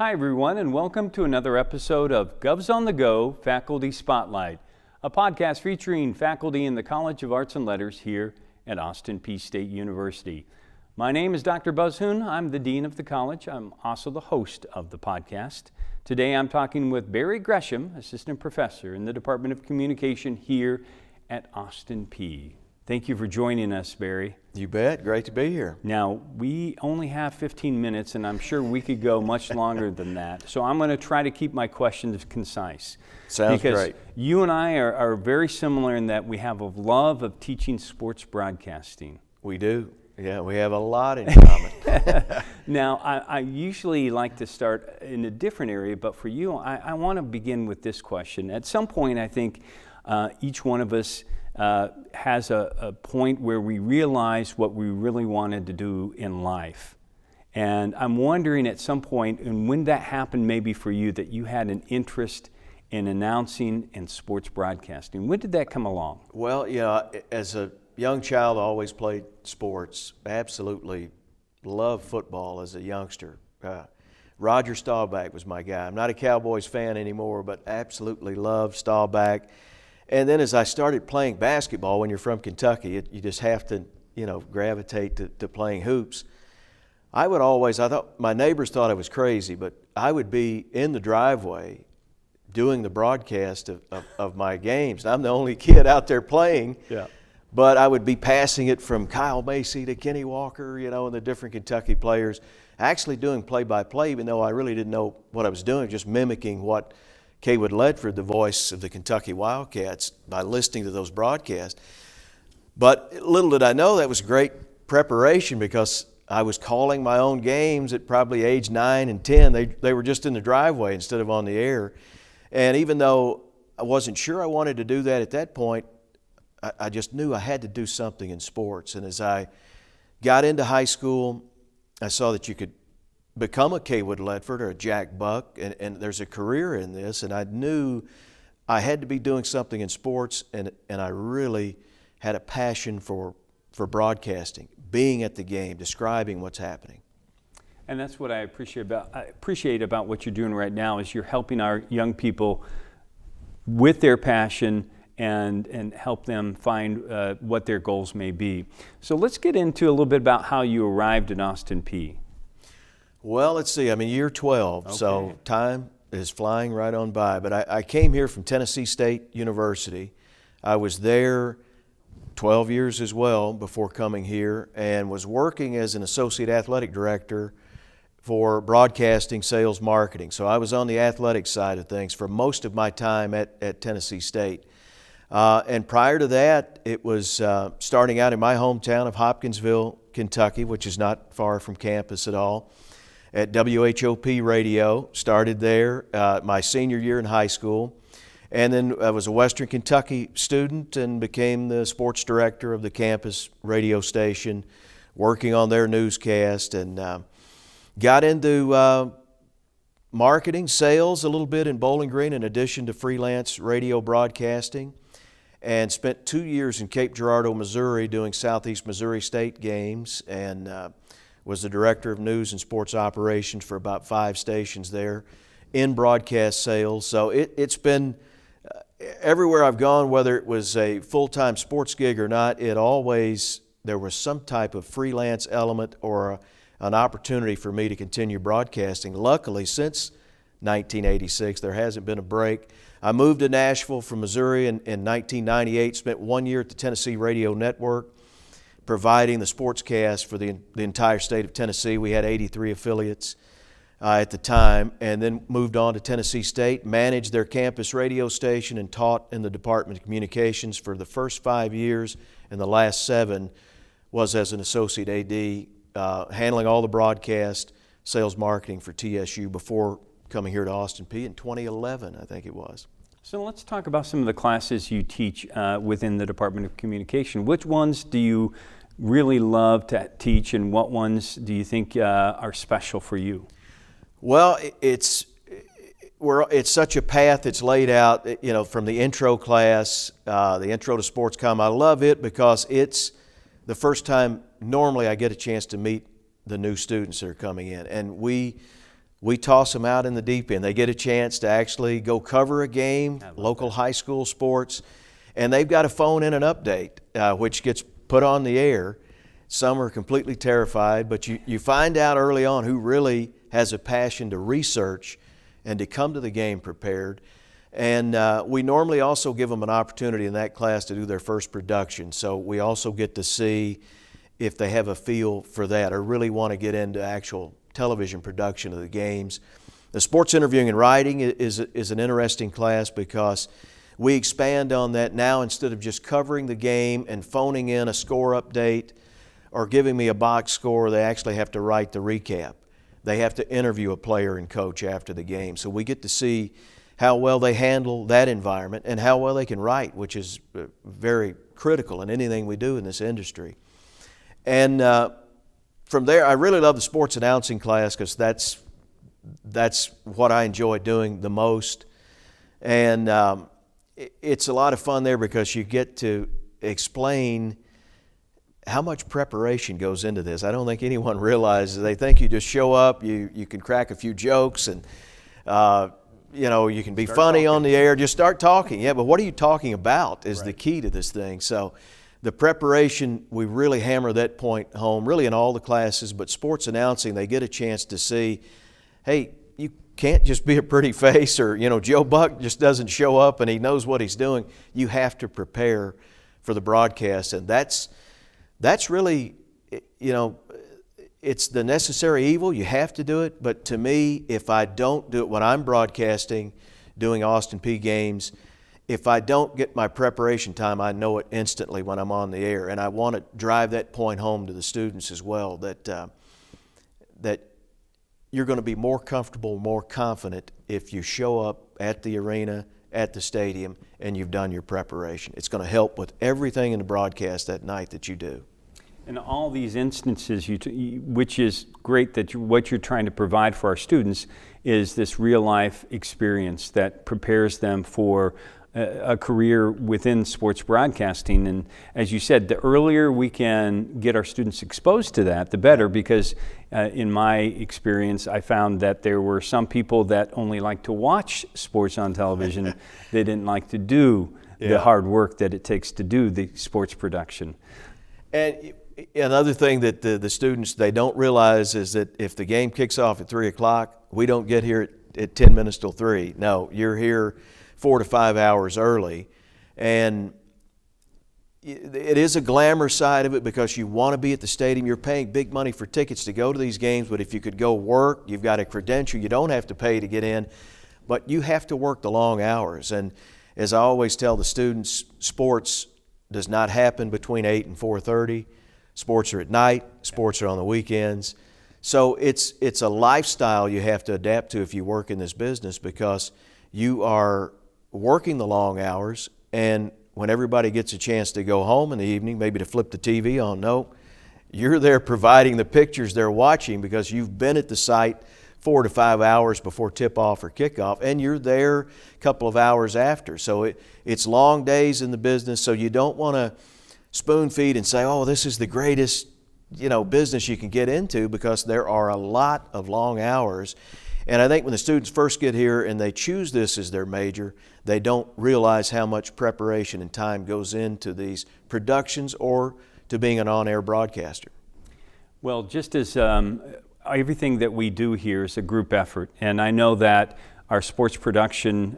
Hi everyone, and welcome to another episode of Govs on the Go Faculty Spotlight, a podcast featuring faculty in the College of Arts and Letters here at Austin Peay State University. My name is Dr. Buzzhoon. I'm the Dean of the college. I'm also the host of the podcast. Today I'm talking with Barry Gresham, Assistant Professor in the Department of Communication here at Austin Peay. Thank you for joining us, Barry. You bet. Great to be here. Now, we only have 15 minutes, and I'm sure we could go much longer than that. So I'm going to try to keep my questions concise. Sounds because great. You and I are very similar in that we have a love of teaching sports broadcasting. We do. Yeah, we have a lot in common. Now, I usually like to start in a different area, but for you, I want to begin with this question. At some point, I think each one of us has a point where we realize what we really wanted to do in life. And I'm wondering at some point, and when that happened maybe for you, that you had an interest in announcing and sports broadcasting. When did that come along? Well, yeah, as a young child, I always played sports. Absolutely loved football as a youngster. Roger Staubach was my guy. I'm not a Cowboys fan anymore, but absolutely loved Staubach. And then as I started playing basketball, when you're from Kentucky, you just have to, gravitate to playing hoops. I thought my neighbors thought I was crazy, but I would be in the driveway doing the broadcast of my games. And I'm the only kid out there playing. Yeah. But I would be passing it from Kyle Macy to Kenny Walker, and the different Kentucky players, actually doing play-by-play, even though I really didn't know what I was doing, just mimicking what Kaywood Ledford, the voice of the Kentucky Wildcats, by listening to those broadcasts. But little did I know that was great preparation, because I was calling my own games at probably age 9 and 10. They were just in the driveway instead of on the air. And even though I wasn't sure I wanted to do that at that point, I just knew I had to do something in sports. And as I got into high school, I saw that you could become a Kaywood Ledford or a Jack Buck, and there's a career in this, and I knew I had to be doing something in sports, and I really had a passion for broadcasting, being at the game, describing what's happening. And that's what I appreciate about what you're doing right now, is you're helping our young people with their passion and help them find what their goals may be. So let's get into a little bit about how you arrived in Austin Peay. Well, let's see. I'm in year 12, Okay. So time is flying right on by. But I came here from Tennessee State University. I was there 12 years as well before coming here, and was working as an associate athletic director for broadcasting, sales, marketing. So I was on the athletic side of things for most of my time at Tennessee State. And prior to that, it was starting out in my hometown of Hopkinsville, Kentucky, which is not far from campus at all. At WHOP Radio, started there my senior year in high school. And then I was a Western Kentucky student and became the sports director of the campus radio station, working on their newscast, and got into marketing, sales a little bit in Bowling Green, in addition to freelance radio broadcasting, and spent 2 years in Cape Girardeau, Missouri, doing Southeast Missouri State games, and was the director of news and sports operations for about 5 stations there in broadcast sales. So it's been everywhere I've gone, whether it was a full-time sports gig or not, there was some type of freelance element or an opportunity for me to continue broadcasting. Luckily, since 1986, there hasn't been a break. I moved to Nashville from Missouri in 1998, spent 1 year at the Tennessee Radio Network, providing the sportscast for the entire state of Tennessee. We had 83 affiliates at the time, and then moved on to Tennessee State, managed their campus radio station, and taught in the Department of Communications for the first 5 years, and the last 7 was as an associate AD, handling all the broadcast, sales, marketing for TSU before coming here to Austin Peay in 2011, I think it was. So let's talk about some of the classes you teach within the Department of Communication. Which ones do you really love to teach, and what ones do you think are special for you? Well, it's such a path that's laid out, from the intro class, the intro to sports comm. I love it because it's the first time normally I get a chance to meet the new students that are coming in, and we we toss them out in the deep end. They get a chance to actually go cover a game, local high school sports, and they've got to phone in an update, which gets put on the air. Some are completely terrified, but you find out early on who really has a passion to research and to come to the game prepared. And we normally also give them an opportunity in that class to do their first production. So we also get to see if they have a feel for that or really want to get into actual television production of the games. The sports interviewing and writing is an interesting class because we expand on that now. Instead of just covering the game and phoning in a score update or giving me a box score, they actually have to write the recap. They have to interview a player and coach after the game. So we get to see how well they handle that environment and how well they can write, which is very critical in anything we do in this industry. And from there, I really love the sports announcing class because that's what I enjoy doing the most. And it's a lot of fun there because you get to explain how much preparation goes into this. I don't think anyone realizes. They think you just show up, you can crack a few jokes, and you can be funny on the air. Just start talking. Yeah, but what are you talking about is the key to this thing. So the preparation, we really hammer that point home, really in all the classes, but sports announcing, they get a chance to see, hey, you can't just be a pretty face, or, Joe Buck just doesn't show up and he knows what he's doing. You have to prepare for the broadcast, and that's really, it's the necessary evil. You have to do it, but to me, if I don't do it when I'm broadcasting, doing Austin Peay games, if I don't get my preparation time, I know it instantly when I'm on the air. And I want to drive that point home to the students as well, that you're going to be more comfortable, more confident if you show up at the arena, at the stadium, and you've done your preparation. It's going to help with everything in the broadcast that night that you do. In all these instances, which is great that what you're trying to provide for our students is this real-life experience that prepares them for a career within sports broadcasting. And as you said, the earlier we can get our students exposed to that, the better, because in my experience, I found that there were some people that only like to watch sports on television. They didn't like to do the hard work that it takes to do the sports production. And another thing that the students, they don't realize is that if the game kicks off at 3 o'clock, we don't get here at 10 minutes till 3. No, you're here 4 to 5 hours early. And it is a glamour side of it because you want to be at the stadium. You're paying big money for tickets to go to these games, but if you could go work, you've got a credential, you don't have to pay to get in, but you have to work the long hours. And as I always tell the students, sports does not happen between 8 and 4:30. Sports are at night, sports are on the weekends. So it's a lifestyle you have to adapt to if you work in this business, because you are working the long hours, and when everybody gets a chance to go home in the evening, maybe to flip the TV on, no, you're there providing the pictures they're watching because you've been at the site 4 to 5 hours before tip-off or kickoff, and you're there a couple of hours after. So it's long days in the business, so you don't want to spoon feed and say, oh, this is the greatest business you can get into, because there are a lot of long hours. And I think when the students first get here and they choose this as their major, they don't realize how much preparation and time goes into these productions or to being an on-air broadcaster. Well, just as everything that we do here is a group effort, and I know that our sports production,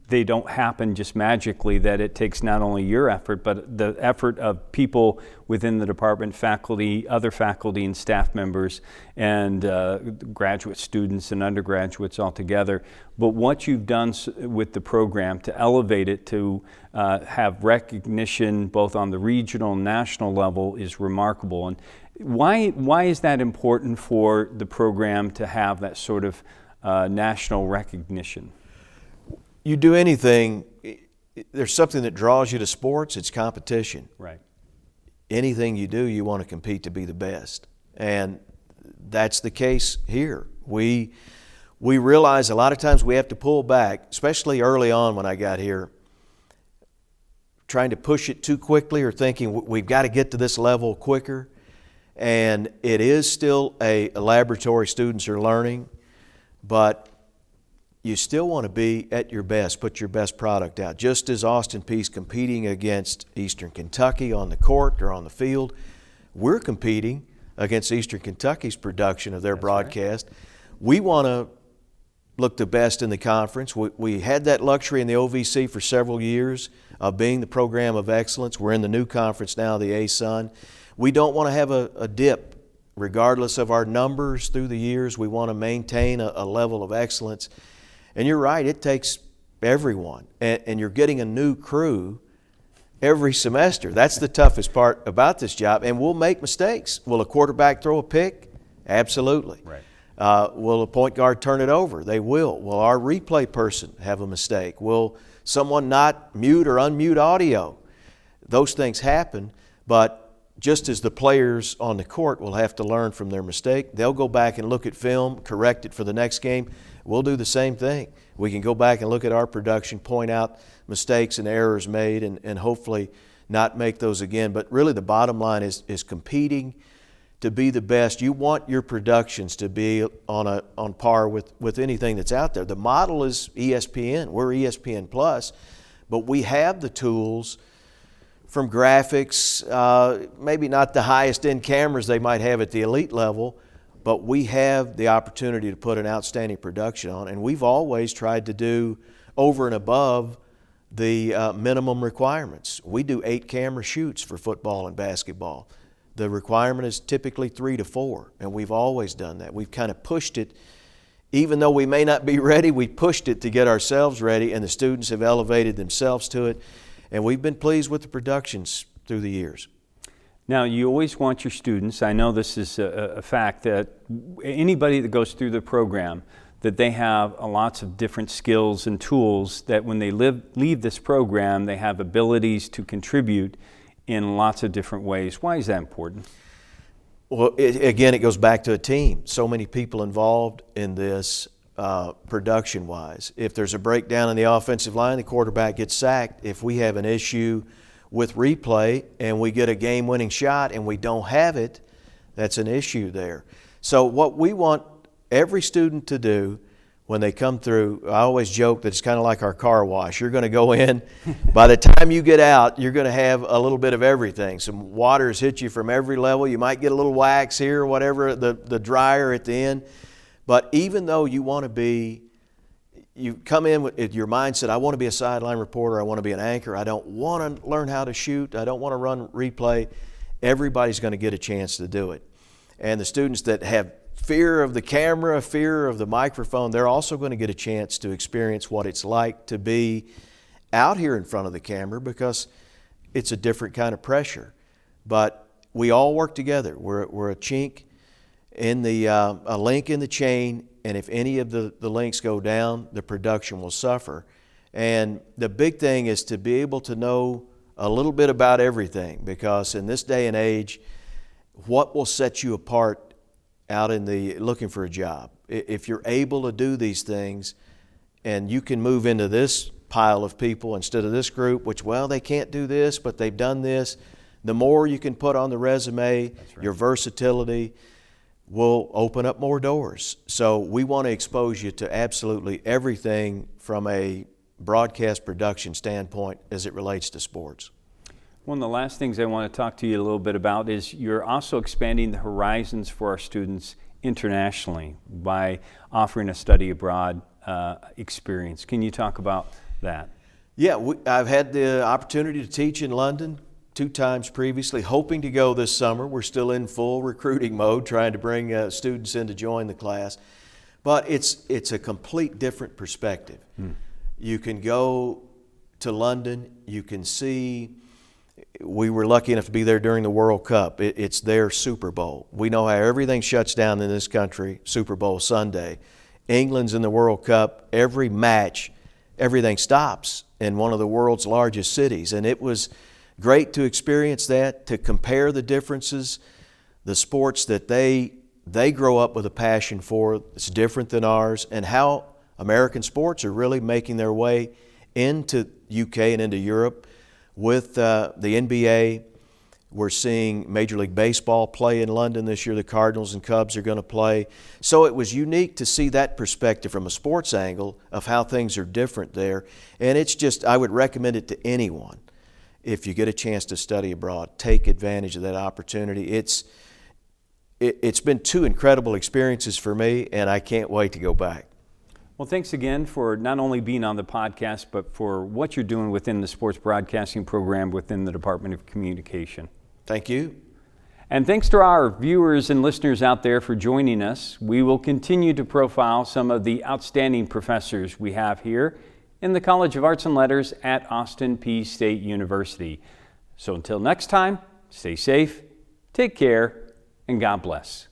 they don't happen just magically, that it takes not only your effort, but the effort of people within the department, faculty, other faculty and staff members, and graduate students and undergraduates all together. But what you've done with the program to elevate it to have recognition both on the regional and national level is remarkable. And why is that important for the program to have that sort of national recognition? You do anything, there's something that draws you to sports, it's competition. Right. Anything you do, you want to compete to be the best. And that's the case here. We realize a lot of times we have to pull back, especially early on when I got here, trying to push it too quickly or thinking we've got to get to this level quicker. And it is still a laboratory. Students are learning, but you still want to be at your best, put your best product out. Just as Austin Peay's competing against Eastern Kentucky on the court or on the field, we're competing against Eastern Kentucky's production of their broadcast. Right. We want to look the best in the conference. We had that luxury in the OVC for several years of being the program of excellence. We're in the new conference now, the ASUN. We don't want to have a dip. Regardless of our numbers through the years, we want to maintain a level of excellence. And you're right, it takes everyone. And you're getting a new crew every semester. That's the toughest part about this job. And we'll make mistakes. Will a quarterback throw a pick? Absolutely. Right. Will a point guard turn it over? They will. Will our replay person have a mistake? Will someone not mute or unmute audio? Those things happen, but just as the players on the court will have to learn from their mistake, they'll go back and look at film, correct it for the next game. We'll do the same thing. We can go back and look at our production, point out mistakes and errors made, and hopefully not make those again. But really the bottom line is competing to be the best. You want your productions to be on par with anything that's out there. The model is ESPN. We're ESPN Plus, but we have the tools from graphics, maybe not the highest end cameras they might have at the elite level, but we have the opportunity to put an outstanding production on, and we've always tried to do over and above the minimum requirements. We do 8 camera shoots for football and basketball. The requirement is typically 3 to 4, and we've always done that. We've kind of pushed it. Even though we may not be ready, we pushed it to get ourselves ready, and the students have elevated themselves to it. And we've been pleased with the productions through the years. Now, you always want your students, I know this is a fact, that anybody that goes through the program, that they have lots of different skills and tools that when they leave this program, they have abilities to contribute in lots of different ways. Why is that important? Well, again, it goes back to a team. So many people involved in this. Production-wise. If there's a breakdown in the offensive line, the quarterback gets sacked. If we have an issue with replay and we get a game-winning shot and we don't have it, that's an issue there. So what we want every student to do when they come through, I always joke that it's kind of like our car wash. You're going to go in, by the time you get out, you're going to have a little bit of everything. Some waters hit you from every level. You might get a little wax here or whatever, the dryer at the end. But even though you want to be, you come in with your mindset, I want to be a sideline reporter, I want to be an anchor, I don't want to learn how to shoot, I don't want to run replay, everybody's going to get a chance to do it. And the students that have fear of the camera, fear of the microphone, they're also going to get a chance to experience what it's like to be out here in front of the camera because it's a different kind of pressure. But we all work together. We're a chink in the a link in the chain, and if any of the links go down, the production will suffer. And the big thing is to be able to know a little bit about everything, because in this day and age, what will set you apart out in the looking for a job? If you're able to do these things and you can move into this pile of people instead of this group, which, well, they can't do this, but they've done this, the more you can put on the resume, right, your versatility will open up more doors. So we want to expose you to absolutely everything from a broadcast production standpoint as it relates to sports. One of the last things I want to talk to you a little bit about is you're also expanding the horizons for our students internationally by offering a study abroad experience. Can you talk about that? Yeah, I've had the opportunity to teach in London 2 times previously, hoping to go this summer. We're still in full recruiting mode, trying to bring students in to join the class. But it's a complete different perspective. You can go to London, you can see, we were lucky enough to be there during the World Cup. It's their Super Bowl. We know how everything shuts down in this country, Super Bowl Sunday. England's in the World Cup, every match, everything stops in one of the world's largest cities. And it was great to experience that, to compare the differences, the sports that they grow up with a passion for, it's different than ours, and how American sports are really making their way into UK and into Europe with the NBA, We're seeing Major League Baseball play in London this year. The Cardinals and Cubs are going to play. So it was unique to see that perspective from a sports angle of how things are different there. And it's just, I would recommend it to anyone. If you get a chance to study abroad, take advantage of that opportunity. It's been two incredible experiences for me, and I can't wait to go back. Well, thanks again for not only being on the podcast, but for what you're doing within the sports broadcasting program within the Department of Communication. Thank you. And thanks to our viewers and listeners out there for joining us. We will continue to profile some of the outstanding professors we have here in the College of Arts and Letters at Austin Peay State University. So until next time, stay safe, take care, and God bless.